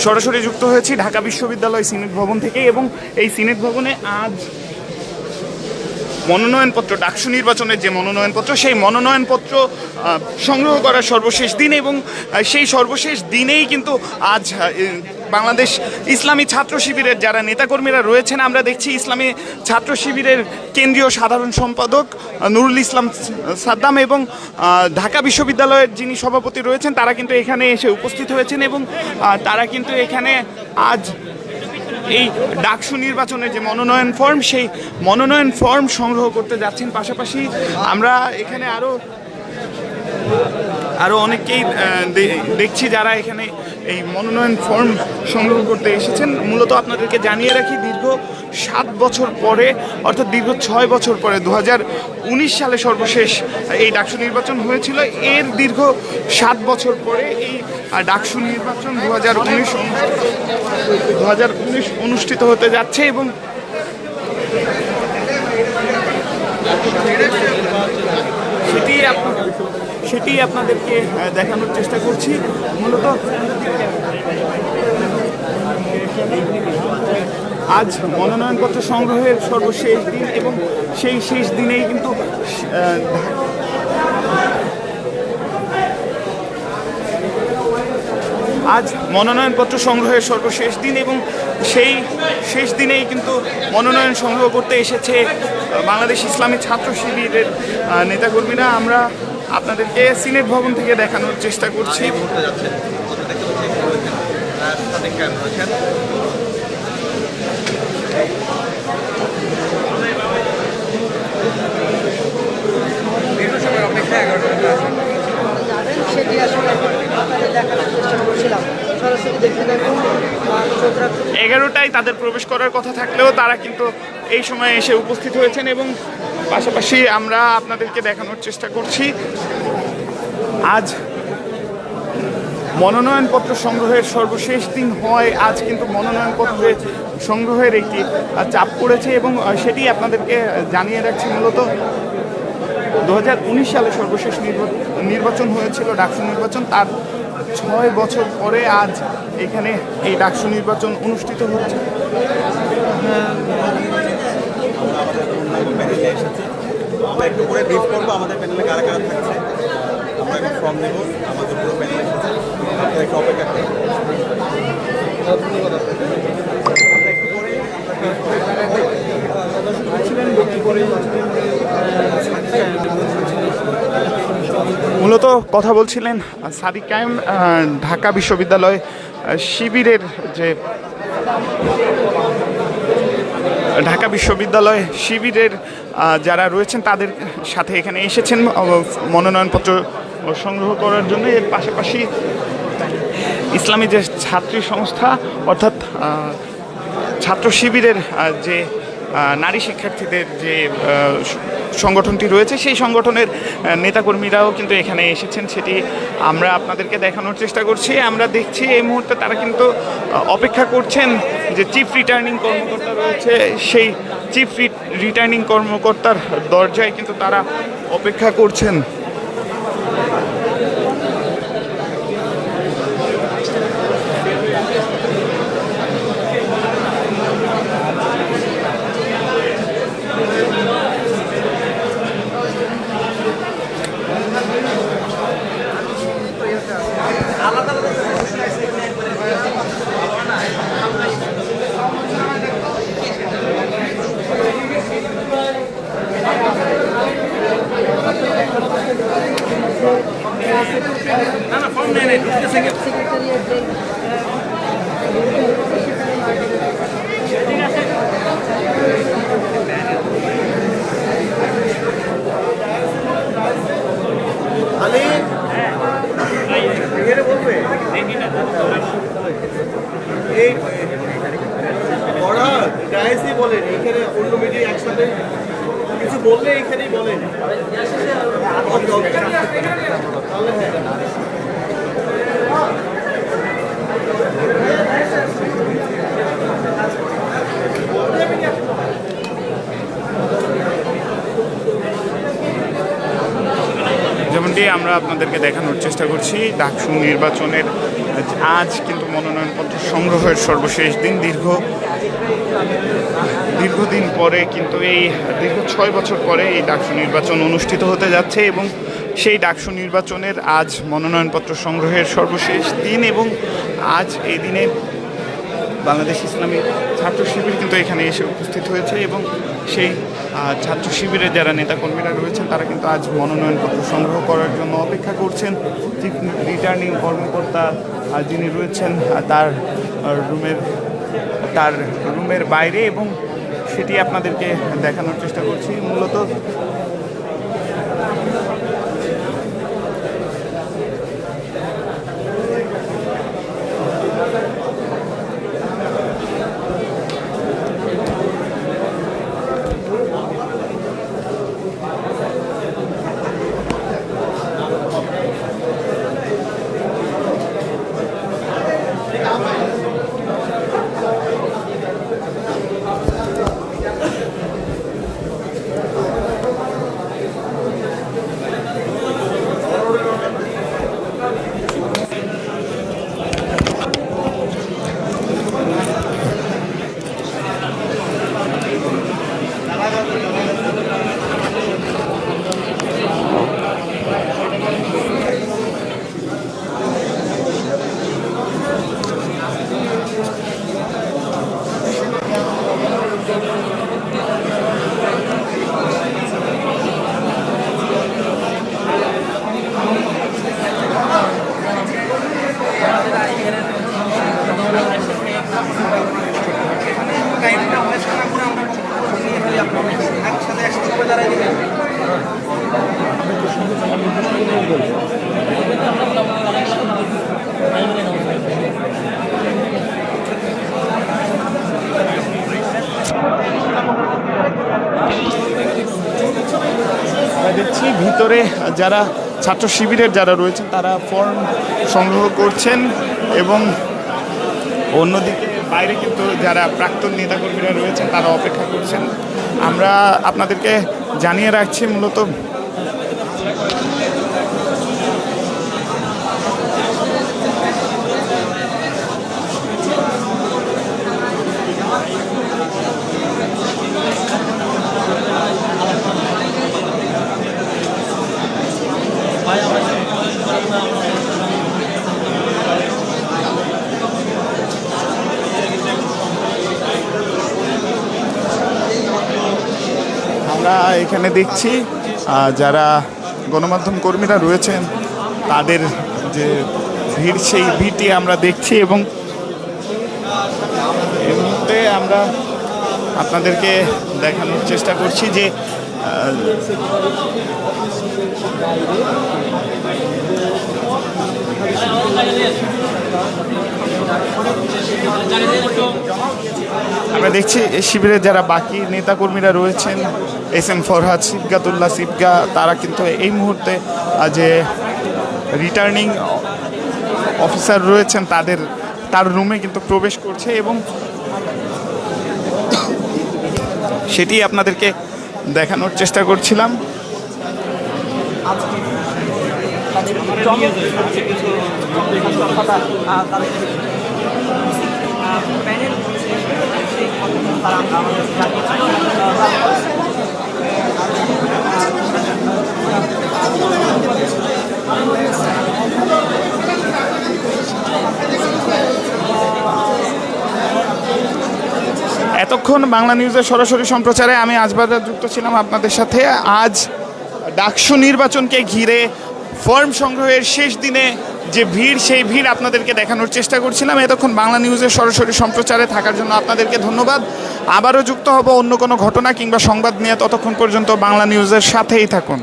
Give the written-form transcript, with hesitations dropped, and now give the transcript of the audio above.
সরাসরি যুক্ত হয়েছি ঢাকা বিশ্ববিদ্যালয় সিনেট ভবন থেকে, এবং এই সিনেট ভবনে আজ মনোনয়নপত্র, ডাকসু নির্বাচনের যে মনোনয়নপত্র, সেই মনোনয়নপত্র সংগ্রহ করার সর্বশেষ দিন, এবং সেই সর্বশেষ দিনেই কিন্তু আজ বাংলাদেশ ইসলামী ছাত্র শিবিরের যারা নেতাকর্মীরা রয়েছেন, আমরা দেখছি ইসলামী ছাত্র শিবিরের কেন্দ্রীয় সাধারণ সম্পাদক নুরুল ইসলাম সাদ্দাম এবং ঢাকা বিশ্ববিদ্যালয়ের যিনি সভাপতি রয়েছেন তারা কিন্তু এখানে এসে উপস্থিত হয়েছেন, এবং তারা কিন্তু এখানে আজ এই ডাকসু নির্বাচনের যে মনোনয়ন ফর্ম, সেই মনোনয়ন ফর্ম সংগ্রহ করতে যাচ্ছেন। পাশাপাশি আমরা এখানে আরও অনেককেই দেখছি যারা এখানে এই মনোনয়ন ফর্ম সংগ্রহ করতে এসেছেন। মূলত আপনাদেরকে জানিয়ে রাখি, দীর্ঘ 7 বছর পরে, অর্থাৎ দীর্ঘ 6 বছর পরে 2019 সালে সর্বশেষ এই ডাকসু নির্বাচন হয়েছিল। এর দীর্ঘ 7 বছর পরে এই ডাকসু নির্বাচন 2019 অনুষ্ঠিত হতে যাচ্ছে, এবং সেটি আপনাদেরকে দেখানোর চেষ্টা করছি। মূলত আজ মনোনয়নপত্র সংগ্রহের সর্বশেষ দিন, এবং সেই শেষ দিনেই কিন্তু আজ মনোনয়নপত্র সংগ্রহের সর্বশেষ দিন, এবং সেই শেষ দিনেই কিন্তু মনোনয়ন সংগ্রহ করতে এসেছে বাংলাদেশ ইসলামী ছাত্র শিবিরের নেতাকর্মীরা। আমরা আপনাদেরকে সিনেট ভবন থেকে দেখানোর চেষ্টা করছি। সেটি আসলে দেখানোর চেষ্টা করছিলাম, সরাসরি দেখতে দেখুন। 11টায় তাদের প্রবেশ করার কথা থাকলেও তারা কিন্তু এই সময় এসে উপস্থিত হয়েছেন, এবং পাশাপাশি আমরা আপনাদেরকে দেখানোর চেষ্টা করছি আজ মনোনয়নপত্র সংগ্রহের সর্বশেষ দিন হয়। আজ কিন্তু মনোনয়নপত্রের সংগ্রহের একটি চাপ পড়েছে, এবং সেটি আপনাদেরকে জানিয়ে রাখছি। মূলত 2019 সালে সর্বশেষ নির্বাচন হয়েছিল ডাকসু নির্বাচন, তার 6 বছর পরে আজ এখানে এই ডাকসু নির্বাচন অনুষ্ঠিত হচ্ছে। আমরা একটু করে ব্রিফ করবো আমাদের প্যানেলে কারা কারা থাকছে। আমরা একটু ফর্ম দেবো, আমাদের পুরো প্যানেল এসেছে, আপনারা একটু অপেক্ষা করুন। মূলত কথা বলছিলেন সাদিক কায়েম, ঢাকা বিশ্ববিদ্যালয় শিবিরের যে ঢাকা বিশ্ববিদ্যালয় শিবিরের যারা রয়েছেন তাদের সাথে এখানে এসেছেন মনোনয়নপত্র সংগ্রহ করার জন্য। এর পাশাপাশি ইসলামী যে ছাত্রী সংস্থা, অর্থাৎ ছাত্র শিবিরের যে নারী শিক্ষার্থীদের যে সংগঠনটি রয়েছে, সেই সংগঠনের নেতাকর্মীরাও কিন্তু এখানে এসেছেন, সেটি আমরা আপনাদেরকে দেখানোর চেষ্টা করছি। আমরা দেখছি এই মুহূর্তে তারা কিন্তু অপেক্ষা করছেন যে চিফ রিটার্নিং কর্মকর্তা রয়েছে, সেই চিফ রিটার্নিং কর্মকর্তার দরজায় কিন্তু তারা অপেক্ষা করছেন। বলেন এখানে অন্য মিডিয়া একসাথে কিছু বললে এখানেই বলেন। যেমনটি আমরা আপনাদেরকে দেখানোর চেষ্টা করছি, ডাকসু নির্বাচনের আজ কিন্তু মনোনয়ন মনোনয়নপত্র সংগ্রহের সর্বশেষ দিন। দীর্ঘদিন পরে কিন্তু দীর্ঘ 6 বছর পরে এই ডাকসু নির্বাচন অনুষ্ঠিত হতে যাচ্ছে এবং সেই ডাকসু নির্বাচনের আজ মনোনয়নপত্র সংগ্রহের সর্বশেষ দিন এবং আজ এই দিনে বাংলাদেশ ইসলামী ছাত্র শিবির কিন্তু এখানে এসে উপস্থিত হয়েছে এবং সেই ছাত্র শিবিরের যারা নেতাকর্মীরা রয়েছেন তারা কিন্তু আজ মনোনয়নপত্র সংগ্রহ করার জন্য অপেক্ষা করছেন। ঠিক রিটার্নিং কর্মকর্তা যিনি রয়েছেন তার রুমের বাইরে এবং সেটি আপনাদেরকে দেখানোর চেষ্টা করছি। মূলত দেখছি ভিতরে যারা ছাত্র শিবিরের যারা রয়েছেন তারা ফর্ম সংগ্রহ করছেন এবং অন্যদিকে বাইরে কিন্তু যারা প্রাক্তন নেতাকর্মীরা রয়েছেন তারা অপেক্ষা করছেন। আমরা আপনাদেরকে জানিয়ে রাখছি মূলত আমরা এখানে দেখছি যারা গণমাধ্যম কর্মীরা রয়েছেন তাদের যে ভিড় সেই ভিড়টি আমরা দেখছি এবং এই মুহূর্তে আমরা আপনাদেরকে দেখানোর চেষ্টা করছি যে আমরা দেখছি শিবিরের যারা বাকি নেতাকর্মীরা রয়েছেন এস.এম. ফরহাদ, সিবগাতুল্লাহ সিবগা, তারা কিন্তু এই মুহূর্তে যে রিটার্নিং অফিসার রয়েছেন তার রুমে কিন্তু প্রবেশ করছে এবং সেটি আপনাদেরকে দেখানোর চেষ্টা করছিলাম। এতক্ষণ বাংলা নিউজের সরাসরি সম্প্রচারে আমি আজবাদা যুক্ত ছিলাম আপনাদের সাথে। আজ ডাকসু নির্বাচনকে ঘিরে ফর্ম সংগ্রহের শেষ দিনে যে ভিড়, সেই ভিড় আপনাদেরকে দেখানোর চেষ্টা করছিলাম। এতক্ষণ বাংলা নিউজের সরাসরি সম্প্রচারে থাকার জন্য আপনাদেরকে ধন্যবাদ। আবারও যুক্ত হব অন্য কোনো ঘটনা কিংবা সংবাদ নিয়ে, ততক্ষণ পর্যন্ত বাংলা নিউজের সাথেই থাকুন।